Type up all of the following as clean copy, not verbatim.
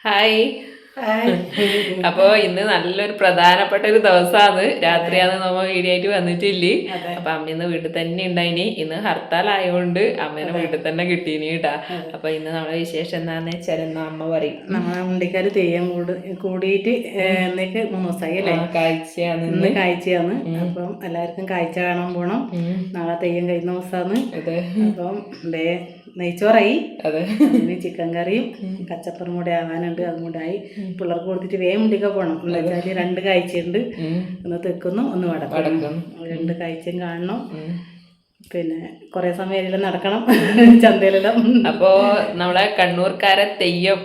Hi. അപ്പോൾ ഇന്ന് നല്ലൊരു പ്രധാനപ്പെട്ട ഒരു ദിവസമാണ്. രാത്രിയാണ് നമ്മ വീഡിയോ ആയിട്ട് വന്നിട്ടില്ലേ. അപ്പൊ അമ്മ ഇന്ന് വീട്ടിൽ തന്നെ ഉണ്ടായിനി. ഇന്ന് ഹർത്താൽ ആയതുകൊണ്ട് അമ്മേനെ വീട്ടിൽ തന്നെ കിട്ടീനി കേട്ടാ. അപ്പൊ ഇന്ന് നമ്മളെ വിശേഷം എന്താന്ന് വെച്ചാൽ അമ്മ പറയും. നമ്മളെ ഉണ്ടിക്കാല് തെയ്യം കൂടിയിട്ട് എന്നേക്ക് 3 ദിവസമായി അല്ലേ? കാഴ്ചയാണ് കാഴ്ചയാണ്. അപ്പം എല്ലാവർക്കും കാഴ്ച കാണാൻ പോണം. നാളെ തെയ്യം കഴിയുന്ന ദിവസമാണ്. അപ്പം നെയ്ച്ചോറായി, ചിക്കൻ കറിയും കച്ചപ്പറും കൂടെ ആവാനുണ്ട്. അതും കൂടെ ആയി. പിള്ളേർക്ക് കൊടുത്തിട്ട് വേഗം മുണ്ടിക്ക പോകണം. എന്താ വെച്ചാൽ 2 കാഴ്ചയുണ്ട്. ഒന്ന് തെക്കുന്നു, ഒന്ന് വടക്കും. 2 കാഴ്ചയും കാണണം. പിന്നെ കുറെ സമയം നടക്കണം ചന്തയിലെല്ലാം. അപ്പോ നമ്മളെ കണ്ണൂർക്കാരെ തെയ്യം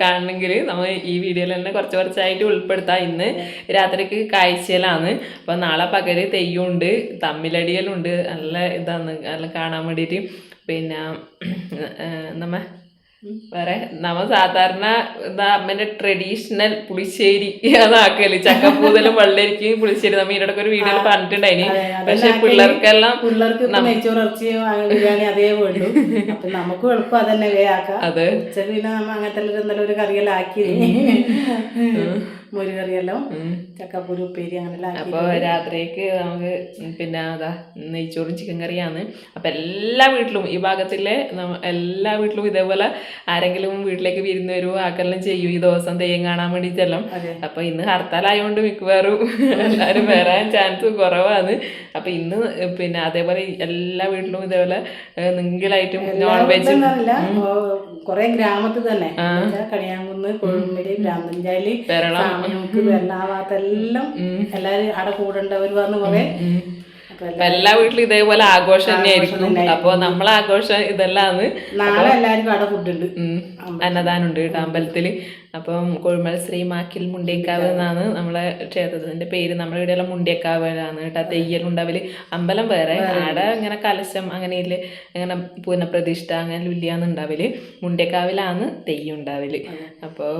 കാണണമെങ്കിൽ നമ്മൾ ഈ വീഡിയോയിൽ തന്നെ കുറച്ചായിട്ട് ഉൾപ്പെടുത്താം. ഇന്ന് രാത്രിക്ക് കാഴ്ചയിലാണ്. അപ്പൊ നാളെ പകല് തെയ്യമുണ്ട്, തമ്മിലടിയലുണ്ട്. നല്ല ഇതാണ്, നല്ല കാണാൻ വേണ്ടിയിട്ട്. പിന്നെ വേറെ സാധാരണ അമ്മേന്റെ ട്രഡീഷണൽ പുളിശ്ശേരി അതാക്കല്, ചക്കപ്പൂതലും വെള്ളരിക്കും പുളിശ്ശേരി. നമ്മ ഇതിനോടൊക്കെ ഒരു വീഡിയോയിൽ പറഞ്ഞിട്ടുണ്ടായിനി. പക്ഷെ പിള്ളേർക്ക് ബിരിയാണി അതേ വേണ്ടു. അപ്പൊ നമുക്ക് എളുപ്പം അതന്നെ വേയാക്കാം. അതെ, പിന്നെ നമ്മ അങ്ങനത്തെ എന്തെങ്കിലും ഒരു കറിയെല്ലാം ആക്കി, മോര് കറിയെല്ലാം, ചക്കപ്പൂരി ഉപ്പേരി അങ്ങനെല്ലാം. അപ്പൊ രാത്രിക്ക് നമുക്ക് പിന്നെ നെയ്ച്ചോറും ചിക്കൻ കറിയാണ്. അപ്പൊ എല്ലാ വീട്ടിലും, ഈ ഭാഗത്തിലെ എല്ലാ വീട്ടിലും ഇതേപോലെ ആരെങ്കിലും വീട്ടിലേക്ക് വിരുന്ന് വരുമോ ആക്കെല്ലാം ചെയ്യും ഈ ദിവസം തെയ്യം കാണാൻ വേണ്ടിയിട്ടെല്ലാം. അപ്പൊ ഇന്ന് ഹർത്താലായോണ്ട് മിക്കവാറും എല്ലാവരും വരാൻ ചാൻസ് കുറവാണ്. അപ്പൊ ഇന്ന് പിന്നെ അതേപോലെ എല്ലാ വീട്ടിലും ഇതേപോലെ നിങ്കിലായിട്ടും നോൺ വെജും. കൊറേ ഗ്രാമത്തിൽ തന്നെ കണിയാങ്കുന്ന്, കൊഴുമ്പരി, ഗ്രാമപഞ്ചായത്ത്, വെള്ളാവാത്തെല്ലാം എല്ലാരും അവിടെ കൂടേണ്ടവർ വന്ന് കൊറേ. എല്ലാ വീട്ടിലും ഇതേപോലെ ആഘോഷം തന്നെയായിരിക്കും. അപ്പൊ നമ്മളെ ആഘോഷം ഇതെല്ലാന്ന്. നാളെ എല്ലാവർക്കും അവിടെ ഫുഡുണ്ട്, അന്നദാനം ഉണ്ട് കേട്ടോ അമ്പലത്തില്. അപ്പം കൊഴുമൽ ശ്രീ മാക്കിൽ മുണ്ടിയക്കാവ് എന്നാണ് നമ്മളെ ക്ഷേത്രത്തിന്റെ പേര്. നമ്മുടെ ഇവിടെയെല്ലാം മുണ്ടിയക്കാവിലാണ് കേട്ടോ തെയ്യലുണ്ടാവല്. അമ്പലം വേറെ, ആടെ ഇങ്ങനെ കലശം അങ്ങനെയില്ലേ, അങ്ങനെ പുനഃപ്രതിഷ്ഠ അങ്ങനെ ഇല്ലാന്ന് ഉണ്ടാവല്. മുണ്ടിയക്കാവിലാണ് തെയ്യം ഉണ്ടാവല്. അപ്പോൾ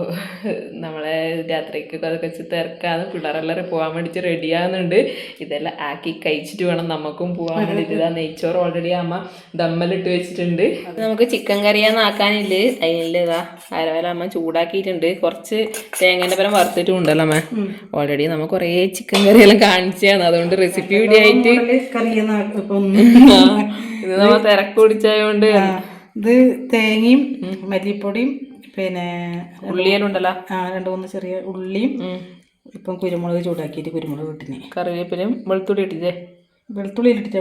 നമ്മളെ രാത്രിക്ക് കുറച്ച് തിരക്കാണ്. പിള്ളേരെല്ലാവരും പോകാൻ വേണ്ടിയിട്ട് റെഡിയാകുന്നുണ്ട്. ഇതെല്ലാം ആക്കി കഴിച്ചിട്ട് വേണം നമുക്കും പോകാൻ വേണ്ടിയിട്ട്. ഇതാ നെയ്ച്ചോറ് ഓൾറെഡി അമ്മ ദമ്മലിട്ട് വെച്ചിട്ടുണ്ട്. നമുക്ക് ചിക്കൻ കറിയാന്ന് ആക്കാനില്ലേ, അതിനില്ലതാ അരവല അമ്മ ചൂടാക്കിയിട്ടുണ്ട്. കുറച്ച് തേങ്ങേന്റെ പരം വറുത്തിട്ടും ഉണ്ടല്ലോ അമ്മ. ഓൾറെഡി നമ്മൾ കുറേ ചിക്കൻ കറിയെല്ലാം കാണിച്ചാണ്. അതുകൊണ്ട് റെസിപ്പി വീഡിയോ ആയിട്ട് ഇത് നമ്മ തിരക്ക് പിടിച്ചായോണ്ട് ഇത് തേങ്ങയും മല്ലിപ്പൊടിയും പിന്നെ ഉള്ളിയെല്ലാം ഉണ്ടല്ലോ, 2-3 ചെറിയ ഉള്ളിയും, ഇപ്പം കുരുമുളക് ചൂടാക്കിയിട്ട് കുരുമുളക് ഇട്ടിന്, കറിവേപ്പിലയും വെളുത്തുള്ളി ഇട്ടിട്ടേ,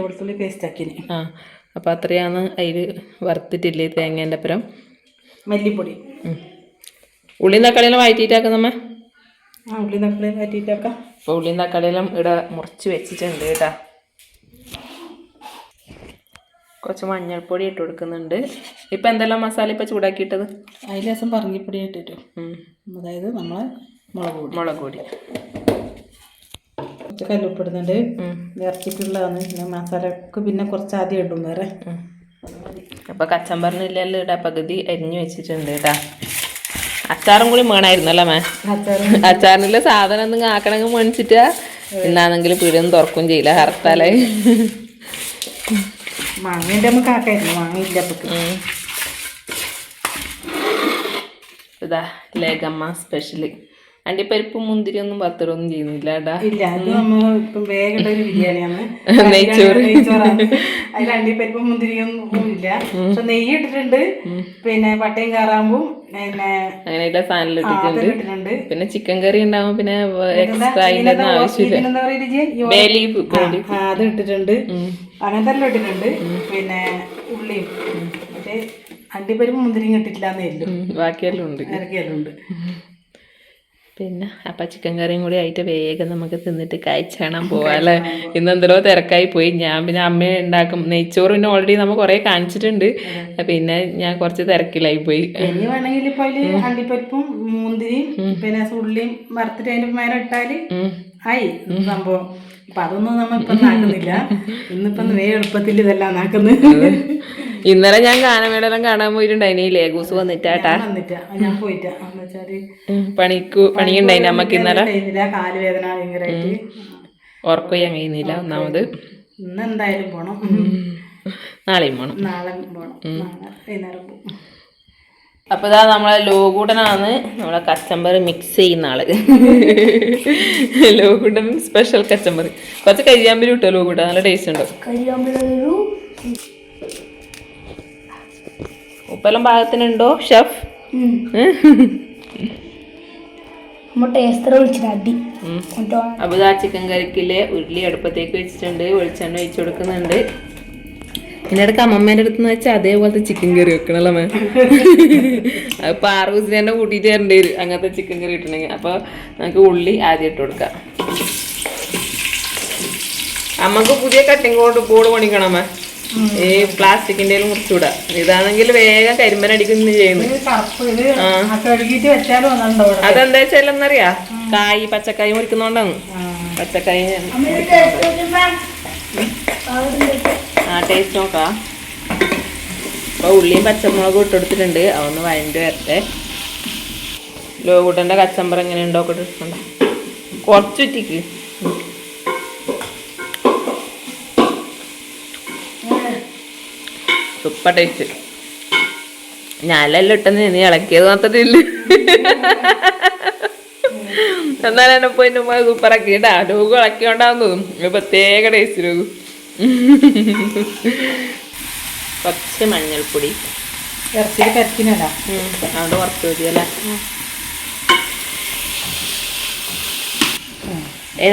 വെളുത്തുള്ളി പേസ്റ്റ് ആക്കിന്. അപ്പം അത്രയാണ് അതിൽ വറുത്തിട്ടില്ലേ തേങ്ങേൻ്റെ അപ്പുറം. മല്ലിപ്പൊടി, ഉള്ളിയും തക്കാളിയെല്ലാം വഴറ്റിയിട്ടാക്കുന്നമ്മ. ഉള്ളിയും തക്കാളിയും വഴറ്റിയിട്ടാക്കാം. അപ്പോൾ ഉള്ളിയും തക്കാളിയെല്ലാം ഇവിടെ മുറിച്ച് വെച്ചിട്ടുണ്ട് കേട്ടോ. കുറച്ച് മഞ്ഞൾപ്പൊടി ഇട്ട് കൊടുക്കുന്നുണ്ട്. ഇപ്പം എന്തെല്ലാം മസാല ഇപ്പം ചൂടാക്കിയിട്ടത്? അതിൽ രസം പറങ്കിപ്പൊടി ഇട്ടിട്ടു, അതായത് നമ്മളെ മുളക് പൊടി, കുറച്ച് കല്ലുപ്പിടുന്നുണ്ട്. ഇറച്ചിട്ടുള്ളതാണ്. പിന്നെ മസാലക്ക് പിന്നെ കുറച്ച് ആദ്യം ഇടും വേറെ. അപ്പോൾ കച്ചമ്പറിനില്ലെല്ലാം ഇടാ പകുതി അരിഞ്ഞു വെച്ചിട്ടുണ്ട് കേട്ടാ. അച്ചാറും കൂടി വേണമായിരുന്നല്ലോ മേ. അച്ചാറിനുള്ള സാധനം ഒന്നും ആക്കണമെങ്കിൽ മേടിച്ചിട്ടാ എന്നാണെങ്കിലും പീടിയൊന്നും തുറക്കും ചെയ്യില്ല ഹർത്താല്. മാങ്ങയുടെ നമുക്ക് ആക്കായിരുന്നു, മാങ്ങയില്ല. ഇതാ ലേഖമ്മ സ്പെഷ്യല്. അണ്ടിപ്പരിപ്പും മുന്തിരി ഒന്നും വറുത്തിടൊന്നും ചെയ്യുന്നില്ല കേട്ടാ. ഇല്ല, അത് നമ്മൾ ഇപ്പം വേഗമുള്ള ഒരു ബിരിയാണിയാണ്. നെയ്ച്ചോറ്. അതിൽ അണ്ടിപ്പരിപ്പും മുന്തിരിയൊന്നും ഇല്ല. പക്ഷെ നെയ്യ് ഇട്ടിട്ടുണ്ട്, പിന്നെ പട്ടയും കാറാമ്പും, പിന്നെ അങ്ങനെയുള്ള സാധനം ഇട്ടിട്ടുണ്ട്. പിന്നെ ചിക്കൻ കറി ഉണ്ടാവുമ്പോ പിന്നെ എക്സ്ട്രാ അതിന്റെ ആവശ്യമില്ല. അത് ഇട്ടിട്ടുണ്ട്. അങ്ങനത്തെ എല്ലാം ഇട്ടിട്ടുണ്ട്. പിന്നെ ഉള്ളിയും മറ്റേ അണ്ടിപ്പരിപ്പും മുന്തിരിയും ഇട്ടിട്ടില്ലാന്നേ ഉള്ളൂ, ബാക്കിയെല്ലാം ഉണ്ട്, ഇറക്കിയെല്ലാം ഉണ്ട്. പിന്നെ അപ്പം ചിക്കൻ കറിയും കൂടി ആയിട്ട് വേഗം നമുക്ക് തിന്നിട്ട് കാഴ്ച കാണാൻ പോവാല്ലേ. ഇന്ന് എന്തോ തിരക്കായി പോയി. ഞാൻ പിന്നെ അമ്മ ഉണ്ടാക്കും നെയ്ച്ചോറ്. പിന്നെ ഓൾറെഡി നമ്മൾ കുറേ കാണിച്ചിട്ടുണ്ട്. പിന്നെ ഞാൻ കുറച്ച് തിരക്കിലായി പോയി. ഇനി വേണമെങ്കിൽ ഇപ്പൊ അതില് അണ്ടിപ്പരിപ്പും മുന്തിരിയും പിന്നെ ഉള്ളിയും വറുത്തിട്ട് അതിന്റെ മേലെ ഇട്ടാല് ആയി സംഭവം. അപ്പൊ അതൊന്നും നമ്മ ഇപ്പൊ നാക്കുന്നില്ല. ഇന്നിപ്പം എളുപ്പത്തിൽ ഇതെല്ലാം നാക്കുന്നത്. ഇന്നലെ ഞാൻ ഗാനമേളെല്ലാം കാണാൻ പോയിട്ടുണ്ടായിനി. ലേഗൂസ് വന്നിട്ടാട്ടാ. ഞാൻ പോയിട്ടാ പണിയുണ്ടായിന് അമ്മക്ക് ഇന്നലെ. കാലുവേദന ഭയങ്കരമായിട്ട് ഉറക്കം ചെയ്യാൻ കഴിയുന്നില്ല ഒന്നാമത്. ഇന്ന് എന്തായാലും പോണം, നാളെയും പോണം. നാളെ പോണം, വൈകുന്നേരം പോകും. അപ്പോൾ ഇതാ നമ്മളെ ലോകൂടനാണ് നമ്മളെ കച്ചമ്പർ മിക്സ് ചെയ്യുന്ന ആള്. ലോകൂടൻ സ്പെഷ്യൽ കച്ചമ്പർ കുറച്ച് കരിയാമ്പൽ കിട്ടുമോ ലോകൂട, നല്ല ടേസ്റ്റ് ഉണ്ടോ? ഉപ്പെല്ലാം പാകത്തിനുണ്ടോ ഷെഫ്? അപ്പോൾ ഇതാ ചിക്കൻ കറിക്കില്ലേ ഉരുളി അടുപ്പത്തേക്ക് വെച്ചിട്ടുണ്ട്, വെളിച്ചെണ്ണ ഒഴിച്ചു കൊടുക്കുന്നുണ്ട്. ഇതിനിടക്ക് അമ്മമ്മേൻ്റെ അടുത്ത് നിന്ന് വെച്ചാൽ അതേപോലത്തെ ചിക്കൻ കറി വെക്കണല്ലോ മേ. അത് പാറൂസിനെ തന്നെ കൂട്ടിയിട്ട് തരേണ്ടി വരും അങ്ങനത്തെ ചിക്കൻ കറി കിട്ടണമെങ്കിൽ. അപ്പോൾ നമുക്ക് ഉള്ളി ആദ്യം ഇട്ട് കൊടുക്കാം. അമ്മക്ക് പുതിയ കട്ടിങ് ബോർഡ് പണിക്കണമേ, ഈ പ്ലാസ്റ്റിക്കിൻ്റെ മുറിച്ചുകൂടാ. ഇതാണെങ്കിൽ വേഗം കരിമ്പനടിക്കുന്നു ചെയ്യുന്നു. അതെന്താ വെച്ചാൽ എന്നറിയാ, കായ് പച്ചക്കായ് മുറിക്കുന്നോണ്ടാണ്. പച്ചക്കായ് ടേസ്റ്റ് നോക്കാം. അപ്പോൾ ഉള്ളിയും പച്ചമുളകും ഇട്ടെടുത്തിട്ടുണ്ട്, അതൊന്ന് വഴണ്ട് വരട്ടെ. ലോകൂട്ടൻ്റെ കച്ചമ്പർ എങ്ങനെ ഉണ്ടോക്കെ കുറച്ച് ചുറ്റിക്ക്. Super taste. ഞാനെല്ലാം ഇട്ടെന്ന് നീ ഇളക്കിയത് മാത്രമില്ല. എന്നാലും എന്നെ പോയി സൂപ്പർ ആക്കിട്ടാ. ലോകു ഇളക്കിയോണ്ടാന്ന് തോന്നും പ്രത്യേക ടേസ്റ്റ്. ലോകു കുറച്ച് മഞ്ഞൾപ്പൊടി, അതുകൊണ്ട് കുറച്ച് മതിയല്ലേ.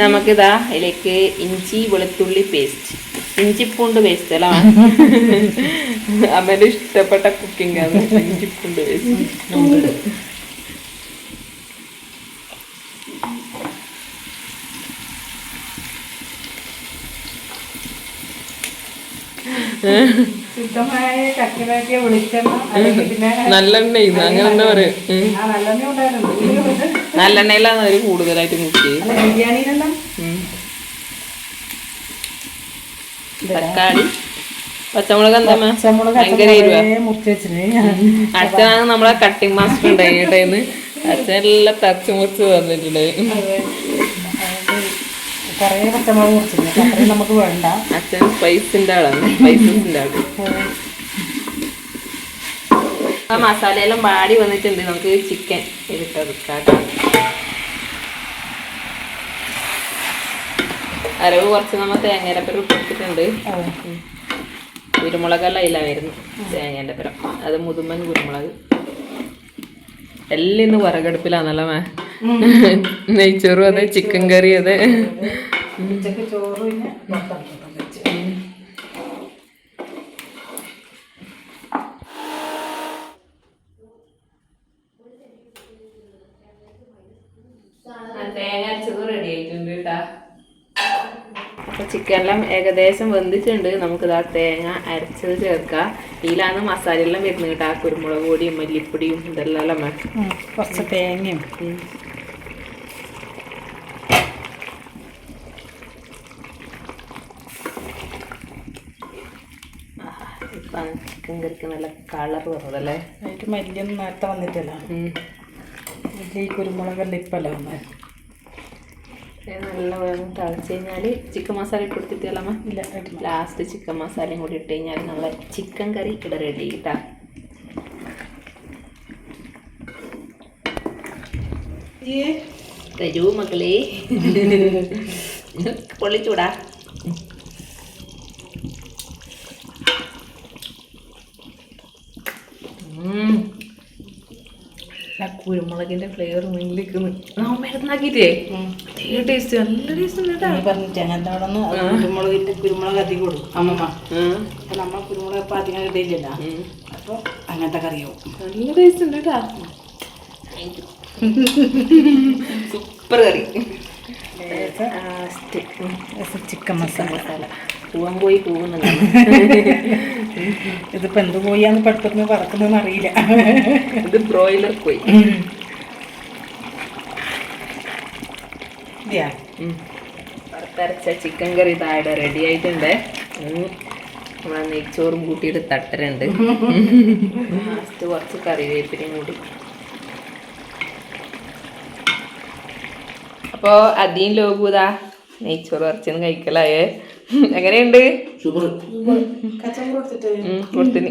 നമുക്കിതാ അതിലേക്ക് ഇഞ്ചി വെളുത്തുള്ളി പേസ്റ്റ്, ഇഞ്ചിപ്പൂണ്ട് പേസ്റ്റ് അല്ല അമ്മേൻ്റെ ഇഷ്ടപ്പെട്ട കുക്കിംഗ് ആണ് ഇഞ്ചിപ്പൂണ്ട് പേസ്റ്റ്. നല്ലെണ്ണ അങ്ങനെ എന്താ പറയാ, നല്ലെണ്ണയിലാണ് അവര് കൂടുതലായിട്ട് കുക്ക് ചെയ്യും. തക്കാളി പച്ചമുളക് എന്താ ഭയങ്കര അച്ഛനാണ് നമ്മളെ കട്ടിങ് മാസ്റ്റർ ഉണ്ടായി കേട്ടേന്ന്. അച്ഛനെല്ലാം തച്ച് മുറിച്ച് തന്നിട്ടുണ്ടായി. നമുക്ക് വേണ്ട. അച്ഛൻ സ്പൈസിന്റെ ആളാണ്, സ്പൈസസിന്റെ ആള്. ആ മസാലയെല്ലാം വാടി വന്നിട്ടുണ്ട്, നമുക്ക് ചിക്കൻ എടുക്കാം. അരവ് കുറച്ച് നമ്മൾ തേങ്ങയുടെ പരം ഇട്ടിട്ടുണ്ട്. കുരുമുളകെല്ലാം ഇല്ല വരുന്നു, തേങ്ങേൻ്റെ പരം. അത് മുതുമൻ കുരുമുളക്. എല്ലാം ഇന്ന് വിറകടുപ്പിലാണല്ലോ മേ. നെയ്ച്ചോറും അതെ, ചിക്കൻ കറി അതെ. തേങ്ങ അരച്ചത് റെഡി ആയിട്ടുണ്ട് കേട്ടാ. അപ്പോൾ ചിക്കനെല്ലാം ഏകദേശം വെന്തിട്ടുണ്ട്. നമുക്കിതാ തേങ്ങ അരച്ചത് ചേർക്കാം. ഇതിലാണ് മസാലയെല്ലാം വരുന്നത് കേട്ടോ. കുരുമുളക് പൊടിയും മല്ലിപ്പൊടിയും ഇതെല്ലാം കുറച്ച് തേങ്ങയും ചിക്കൻ കറിക്ക് നല്ല കളർ വന്നതല്ലേ. അതിൻ്റെ മല്ലിയൊന്നും നേരത്തെ വന്നിട്ടല്ല, മല്ലി കുരുമുളകെല്ലാം ഇപ്പല്ല വന്നത്. നല്ല തിളച്ച് കഴിഞ്ഞാൽ ചിക്കൻ മസാല ഇട്ട് കൊടുത്തിട്ടല്ലമ്മ. ഇല്ല, ലാസ്റ്റ് ചിക്കൻ മസാലയും കൂടി ഇട്ട് കഴിഞ്ഞാൽ നല്ല ചിക്കൻ കറി ഇവിടെ റെഡി കിട്ടാ. തരൂ മക്കളെ, പൊള്ളിച്ചൂടാ. കുരുമുളകിന്റെ ഫ്ലേവർ മുന്നിലേക്കുന്നു. മരുന്നാക്കിട്ടേ ടേസ്റ്റ്, നല്ല ടേസ്റ്റ് ഉണ്ട് പറഞ്ഞിട്ട്. അങ്ങനത്തെ അവിടെ നിന്ന് കുരുമുളക് അധികം കൊടുക്കും അമ്മമ്മ. അപ്പൊ നമ്മൾ കുരുമുളക് ഇപ്പൊ അധികം ഇടയില്ലല്ലോ, അപ്പൊ അങ്ങനത്തെ കറിയാവും. നല്ല ടേസ്റ്റ് ഉണ്ട് കേട്ടാ. സൂപ്പർ കറി. ചിക്കൻ മസാല പൂവൻ കോഴി പോകുന്നുണ്ട്. ഇതിപ്പോ എന്ത് കോഴിയാന്ന് പെട്ടെന്ന് പറക്കുന്നതെന്ന് അറിയില്ല. ഇത് ബ്രോയിലർ കോഴി. വറുത്തരച്ച ചിക്കൻ കറി താഴെ റെഡി ആയിട്ടുണ്ട്. നമ്മളെ നെയ്ച്ചോറും കൂട്ടിയിട്ട് തട്ടരുണ്ട്. ലാസ്റ്റ് കുറച്ച് കറിവേപ്പിലയും കൂടി. അപ്പോൾ അതിയും ലോകൂതാ നെയ്ച്ചോറ് കുറച്ചൊന്നും കഴിക്കലായേ. എങ്ങനെയുണ്ട്? കൊടുത്തിന്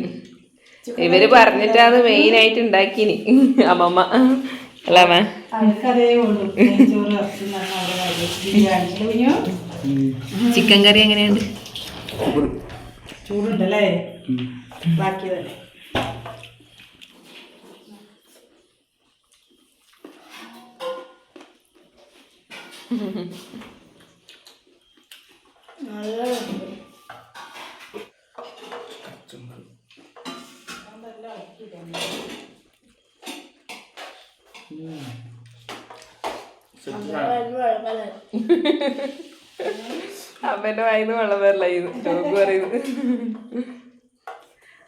ഇവര് പറഞ്ഞിട്ടാണ് മെയിൻ ആയിട്ട് ഉണ്ടാക്കിനി അമ്മമ്മ അല്ല അമ്മ. അവർക്കതേ ഉള്ളൂ നെയ്ച്ചോറ് ഇറച്ചി എന്നാണ് അവരുടെ കാര്യം. ബിരിയാണി കുഞ്ഞോ ചിക്കൻ കറി എങ്ങനെയുണ്ട്? ചൂടുണ്ടല്ലേ ബാക്കിയതല്ലേ. അമ്മേന്റെ വായിന്ന് വെള്ളം വരില്ല ഇത് ചോക്ക് പറയുന്നത്.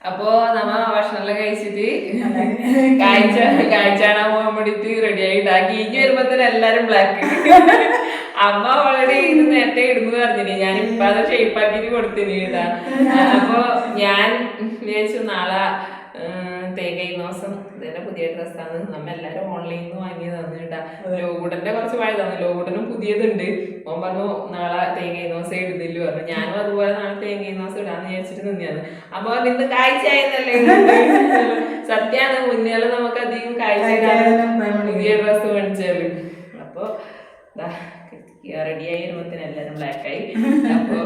അപ്പോ നമ്മ ഭക്ഷണമെല്ലാം കഴിച്ചിട്ട് കാഴ്ച കാണാൻ പോകാൻ വേണ്ടിട്ട് റെഡി ആയിട്ടാക്കി. ഇനി വരുമ്പോ എല്ലാരും ബ്ലാക്ക്. അമ്മ ഓൾറെഡി ഇത് നേരത്തെ ഇടുന്നു പറഞ്ഞിനി. ഞാൻ ഇപ്പൊ അത് ഷേപ്പാക്കിട്ട് കൊടുത്തിന് കേട്ടാ. അപ്പൊ ഞാൻ വിചാരിച്ചു നാളെ തേങ്ങ ദിവസം ഇതിന്റെ പുതിയ ഡ്രസ്സാണ്. നമ്മ എല്ലാരും ഓൺലൈനിൽ നിന്ന് വാങ്ങിയതാണ് കേട്ടാ. ലോകൂടന്റെ കുറച്ച് പഴയതാണ്. ലോകൂടനും പുതിയതുണ്ട്. ഓൻ പറഞ്ഞു നാളെ തേങ്ങ ദിവസം ഇടുന്നില്ല പറഞ്ഞു. ഞാനും അതുപോലെ നാളെ തേങ്ങ ദിവസം ഇടാന്ന് വിചാരിച്ചിട്ട് നിന്നെയാണ്. അപ്പൊ ഇന്ന് കാഴ്ചയായിരുന്നല്ലേ. സത്യാണ്, മുന്നേലും നമുക്ക് അധികം കാഴ്ച പുതിയ ഡ്രസ്സ് മേടിച്ചാല്. അപ്പൊ റെഡിയായി വരുമ്പത്തിന് എല്ലാരും ബ്ലാക്കായി. അപ്പൊ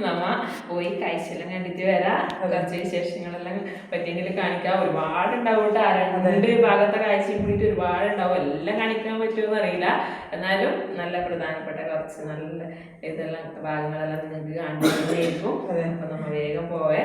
നമ്മ പോയി കാഴ്ചയെല്ലാം കണ്ടിട്ട് വരാം. കുറച്ച് വിശേഷങ്ങളെല്ലാം പറ്റിയെങ്കിൽ കാണിക്കാം. ഒരുപാടുണ്ടാവും കേട്ടോ. രണ്ട് ഭാഗത്തെ കാഴ്ചയും കൂടിയിട്ട് ഒരുപാടുണ്ടാവും. എല്ലാം കാണിക്കാൻ പറ്റുമെന്ന് അറിയില്ല. എന്നാലും നല്ല പ്രധാനപ്പെട്ട കുറച്ച് നല്ല ഇതെല്ലാം ഭാഗങ്ങളെല്ലാം നിങ്ങൾക്ക് കാണിക്കുന്നതായിരിക്കും. അപ്പൊ നമ്മ വേഗം പോവേ.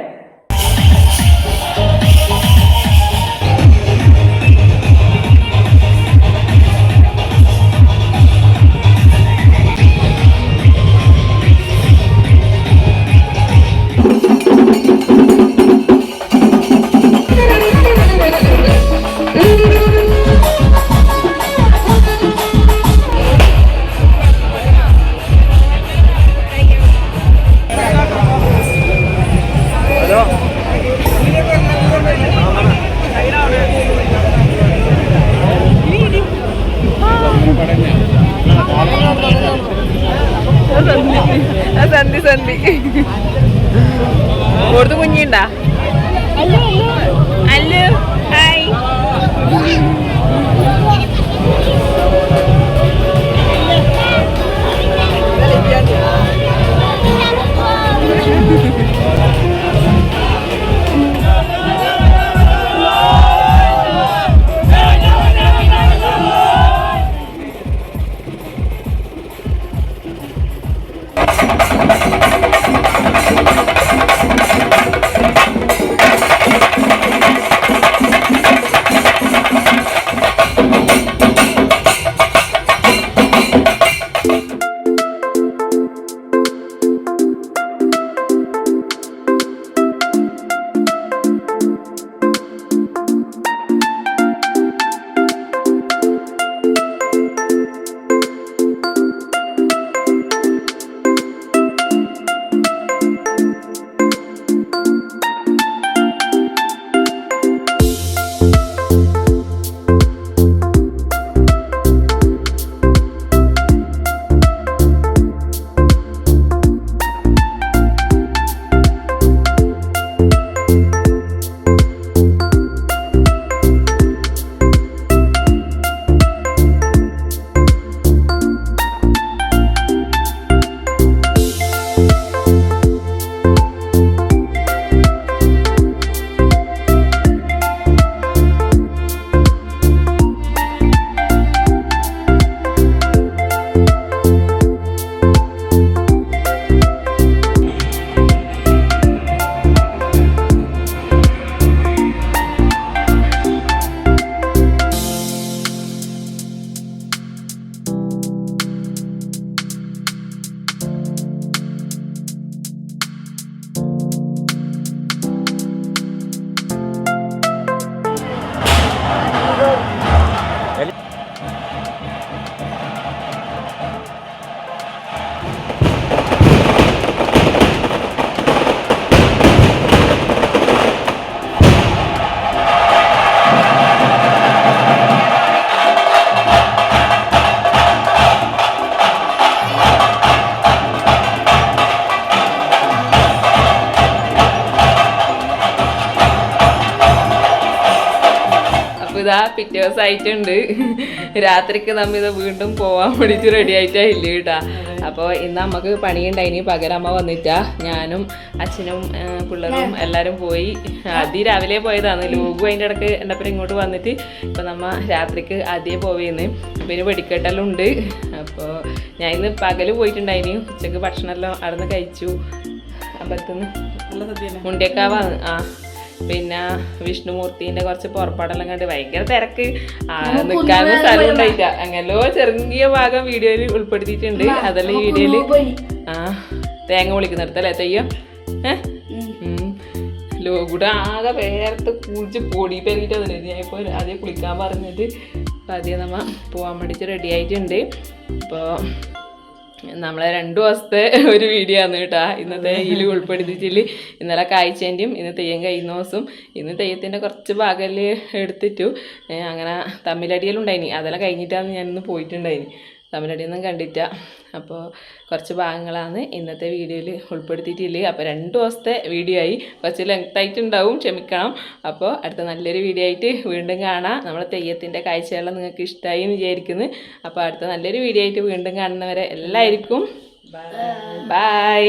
ഇതാ പിറ്റേ ദിവസം ആയിട്ടുണ്ട്. രാത്രിക്ക് നമ്മ ഇത് വീണ്ടും പോവാൻ വേണ്ടിയിട്ട് റെഡി ആയിട്ടില്ല കേട്ടാ. അപ്പോൾ ഇന്ന് നമുക്ക് പണിയുണ്ടായിനി. പകരം അമ്മ വന്നിട്ടാ. ഞാനും അച്ഛനും പിള്ളേരും എല്ലാവരും പോയി. രാവിലെ പോയതാണ്. ലൂഗു അതിൻ്റെ ഇടയ്ക്ക് എൻ്റെ അപ്പുറം ഇങ്ങോട്ട് വന്നിട്ട് ഇപ്പം നമ്മ രാത്രിക്ക് ആദ്യമേ പോവേന്ന്. പിന്നെ വെടിക്കെട്ടെല്ലാം ഉണ്ട്. അപ്പോൾ ഞാൻ ഇന്ന് പകല് പോയിട്ടുണ്ടായിനി. ഉച്ചക്ക് ഭക്ഷണമെല്ലാം അവിടെ നിന്ന് കഴിച്ചു. അമ്പലത്തുനിന്ന് മുണ്ടിയക്കാവാണ്. പിന്നെ വിഷ്ണുമൂർത്തിൻ്റെ കുറച്ച് പുറപ്പാടെല്ലാം കണ്ട് ഭയങ്കര തിരക്ക്. നിൽക്കാനും സ്ഥലം ഉണ്ടായില്ല. അങ്ങനെല്ലോ ചെറിയ ഭാഗം വീഡിയോയിൽ ഉൾപ്പെടുത്തിയിട്ടുണ്ട്. അതെല്ലാം ഈ വീഡിയോയിൽ തേങ്ങ പൊളിക്കുന്നിടത്തല്ലേ തെയ്യം. ലോകൂടെ ആകെ വേർത്ത് കുളിച്ച് പൊടി പെരിയിട്ട് വന്നിട്ട് ഞാൻ ഇപ്പോൾ ആദ്യം കുളിക്കാൻ പറഞ്ഞിട്ട് ആദ്യം നമ്മ പോകാൻ വേണ്ടിയിട്ട് റെഡി ആയിട്ടുണ്ട്. അപ്പോൾ നമ്മളെ 2 ദിവസത്തെ ഒരു വീഡിയോ ആണ് കേട്ടോ ഇന്നത്തെ ഇതിൽ ഉൾപ്പെടുത്തിയിട്ടില്ല. ഇന്നലെ കാഴ്ചേൻ്റെയും ഇന്ന് തെയ്യം കഴിയുന്ന ദിവസം. ഇന്ന് തെയ്യത്തിൻ്റെ കുറച്ച് ഭാഗത്തിൽ എടുത്തിട്ടു. അങ്ങനെ തമ്മിലടിയെല്ലാം ഉണ്ടായിനി. അതെല്ലാം കഴിഞ്ഞിട്ടാണ് ഞാനിന്ന് പോയിട്ടുണ്ടായിനി. തമ്മിലടിയൊന്നും കണ്ടിട്ട. അപ്പോൾ കുറച്ച് ഭാഗങ്ങളാണ് ഇന്നത്തെ വീഡിയോയിൽ ഉൾപ്പെടുത്തിയിട്ടില്ല. അപ്പോൾ 2 ദിവസത്തെ വീഡിയോ ആയി. കുറച്ച് ലെങ്ത് ആയിട്ടുണ്ടാവും, ക്ഷമിക്കണം. അപ്പോൾ അടുത്ത നല്ലൊരു വീഡിയോ ആയിട്ട് വീണ്ടും കാണാം. നമ്മളെ തെയ്യത്തിൻ്റെ കാഴ്ചകളെല്ലാം നിങ്ങൾക്ക് ഇഷ്ടമായി എന്ന് വിചാരിക്കുന്നു. അപ്പോൾ അടുത്ത നല്ലൊരു വീഡിയോ ആയിട്ട് വീണ്ടും കാണുന്നവരെ എല്ലാവർക്കും ബൈ.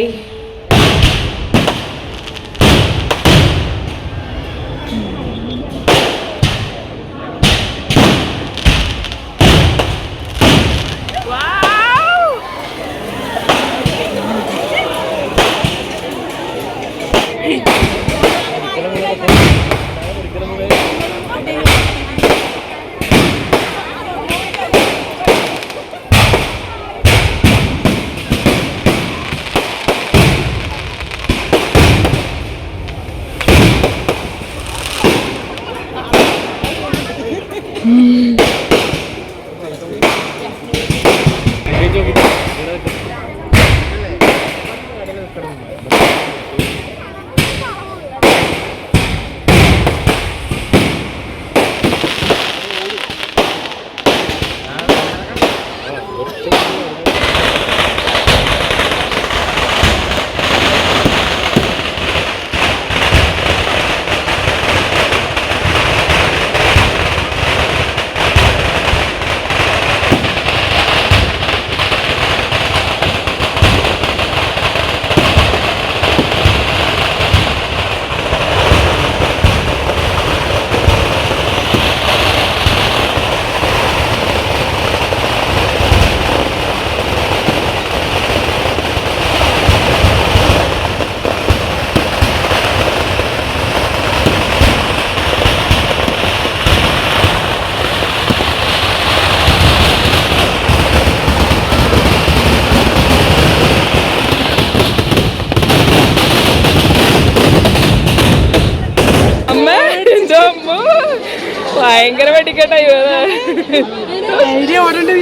ഭയങ്കര വെടിക്കെട്ടായി. ഐഡിയ ഓടേണ്ടി